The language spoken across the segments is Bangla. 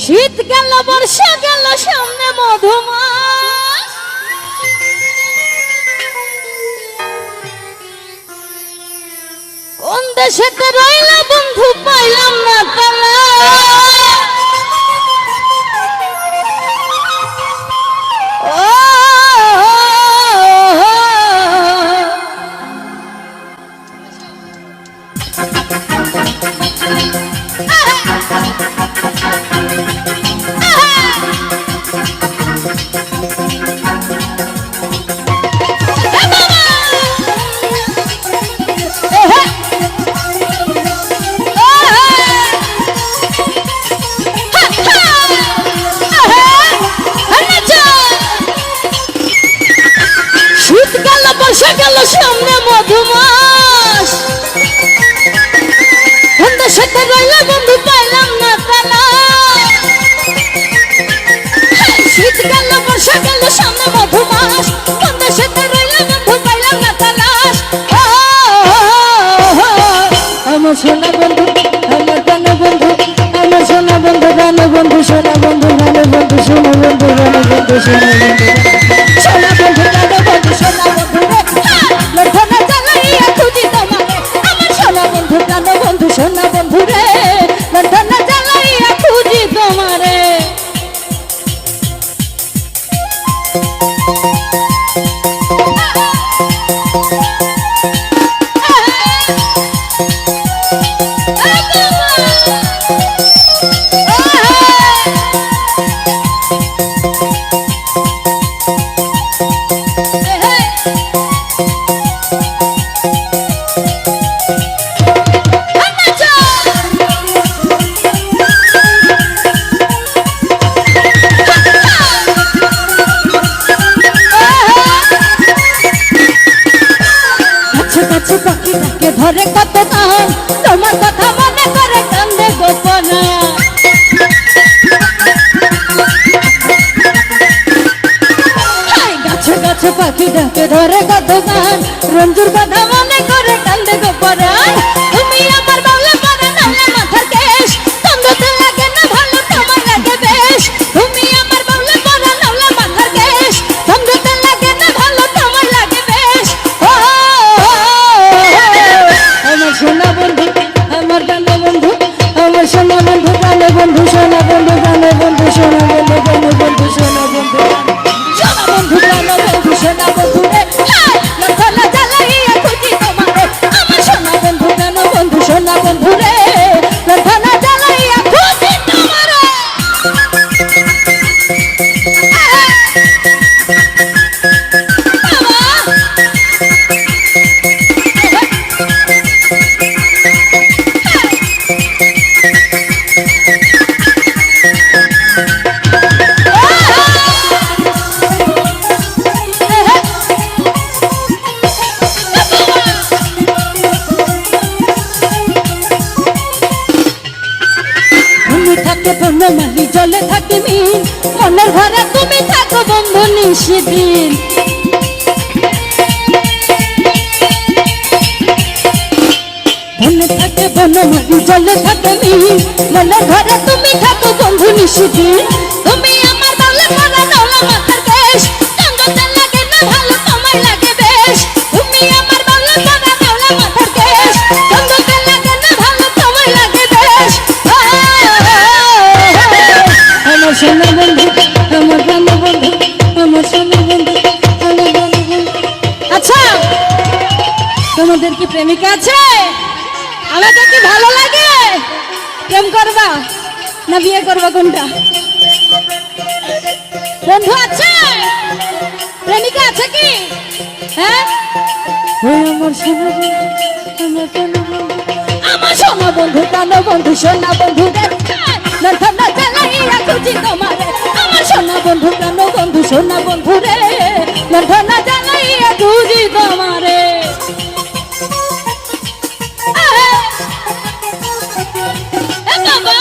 শীত গেল বর্ষা গেল সামনে মধুমাস, কোন দেশেতে রইল বন্ধু পাইলাম না তালা। বর্ষা গেল সামনে মধুমাস, কোন দেশেতে রইল বন্ধু পাইলাম না তালা। শীত গেল বর্ষা গেল সামনে মধুমাস, কোন দেশেতে রইল বন্ধু পাইলাম না তালাশ। আমার সোনা বন্ধু আমার প্রাণ বন্ধু, আমার সোনা বন্ধু প্রাণ বন্ধু, সোনা বন্ধু প্রাণ বন্ধু, সোনা বন্ধু প্রাণ বন্ধু, সোনা বন্ধু, সোনা বন্ধু প্রাণ বন্ধু, সোনা বন্ধু লঠনা জ্বালাইয়া খুঁজি তোমারে। আমার সোনা বন্ধু প্রাণ বন্ধু, সোনা বন্ধু রে লঠনা জ্বালাইয়া খুঁজি তোমারে। পাখিটাকে ধরে কত গান, তোমার কথা মনে করে কান্দে গোপনা। গাছে গাছে পাখিটাকে ধরে কত গান, রঞ্জুর কথা মনে করে কান্দে গোপনা। তুমি আমার বাউলে পরে নামলে মাথার কেশ, তন্দতে লাগে না ভালো তোমার লাগে বেশ। তুমি আমার বাউলে পরে নামলে মাথার কেশ, তন্দতে লাগে না ভালো তোমার লাগে বেশ। আমার সোনা বন্ধু আমার প্রাণ বন্ধু, আমার সোনা বন্ধু প্রাণ বন্ধু, সোনা বন্ধু প্রাণ বন্ধু, সোনা বন্ধু প্রাণ বন্ধু, সোনা বন্ধু, সোনা বন্ধু প্রাণ বন্ধু, সোনা বন্ধু রে লঠনা জ্বালাইয়া খুঁজি তোমারে। আমার সোনা বন্ধু প্রাণ বন্ধু, সোনা বন্ধু রে লঠনা জ্বালাইয়া খুঁজি তোমারে। বনমালি জলে থাকে মিন, মনের ঘরে তুমি থাকো বন্ধু নিশিদিন। মনে থাকে বনমালি জলে থাকে মিন, মনের ঘরে তুমি থাকো বন্ধু নিশিদিন। তুমি আমার বাউলে পরা নওলা মাথার কেশ, কান্দতে লাগে না ভালো তোমায় লাগে বেশ। তুমি আমার বাউলে পরা নওলা মাথার কেশ, কান্দতে লাগে না ভালো তোমায় লাগে বেশ। আমার সোনা বন্ধু আমার প্রাণ বন্ধু, আমার সোনা বন্ধু আমার প্রাণ বন্ধু। আচ্ছা তোমাদের কি প্রেমিকা আছে? আমাকে কি ভালো লাগে? প্রেম করবা না বিয়ে করবা কোনটা? বন্ধু আছে? প্রেমিকা আছে কি? হ্যাঁ আমার সোনা বন্ধু আমার প্রাণ বন্ধু, আমার সোনা বন্ধু প্রাণ বন্ধু, সোনা বন্ধু রে লঠনা জ্বালাইয়া খুঁজি তোমারে। আমার সোনা বন্ধু প্রাণ বন্ধু, সোনা বন্ধু রে লঠনা জ্বালাইয়া খুঁজি তোমারে। বাবা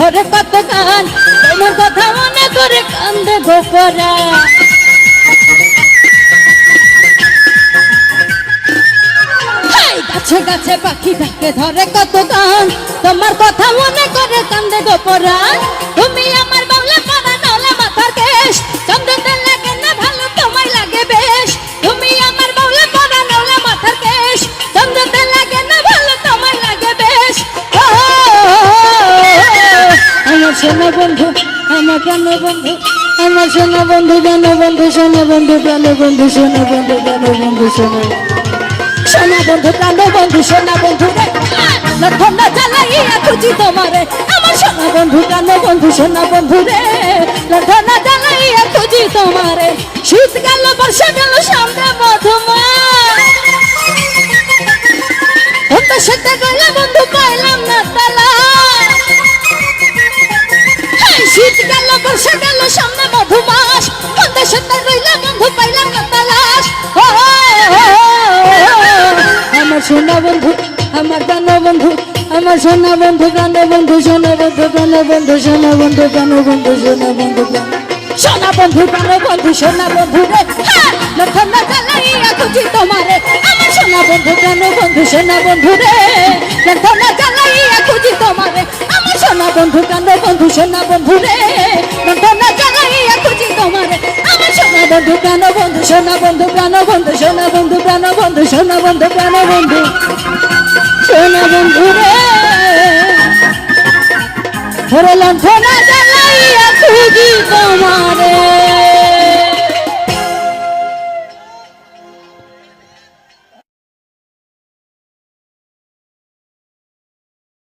ধরে কত গান তোমার কথা মনে করে কান্দে গোপরা গাছে গাছে পাখি ডাকে ধরে কত গান তোমার কথা মনে করে কান্দে গোপরা তুমি আমার বাংলা পাড়া নালে মাথার দেশ চন্দ্রদের লাগে না ভালো তোমায় লাগে বেশ তুমি আমার বাংলা পাড়া নালে মাথার দেশ চন্দ্রদের লাগে না ভালো তোমায় লাগে বেশ আমার সোনা বন্ধু আমার প্রাণ বন্ধু আমার সোনা বন্ধু প্রাণ বন্ধু সোনা বন্ধু প্রাণ বন্ধু সোনা বন্ধু প্রাণ বন্ধু সোনা সোনা বন্ধু প্রাণ বন্ধু সোনা বন্ধু রে লক্ষণা জ্বালাইয়া খুঁজি তোমারে আমার সোনা বন্ধু প্রাণ বন্ধু সোনা বন্ধু রে লক্ষণা জ্বালাইয়া খুঁজি তোমারে শীত গেল বর্ষা গেল সামনে মধুমাস অত সাথে গেলে বন্ধু পাইলাম না তালা শীত গেল বর্ষা গেল সামনে মধুমাস অত সাথে গেলে বন্ধু পাইলাম না তালাশ আমার সোনা বন্ধু আমার প্রাণ বন্ধু আমার সোনা বন্ধু প্রাণ বন্ধু সোনা বন্ধু প্রাণ বন্ধু সোনা বন্ধু প্রাণ বন্ধু সোনা বন্ধু সোনা বন্ধু প্রাণ বন্ধু সোনা বন্ধু রে লক্ষণা জ্বালাইয়া খুঁজি তোমারে আমার সোনা বন্ধু প্রাণ বন্ধু সোনা বন্ধু রে লক্ষণা জ্বালাইয়া খুঁজি তোমারে আমার সোনা বন্ধু প্রাণ বন্ধু সোনা বন্ধু রে লক্ষণা জ্বালাইয়া খুঁজি তোমারে আমার সোনা বন্ধু প্রাণ বন্ধু সোনা বন্ধু প্রাণ বন্ধু সোনা বন্ধু প্রাণ বন্ধু সোনা বন্ধু প্রাণ বন্ধু সোনা বন্ধু রে লক্ষণা জ্বালা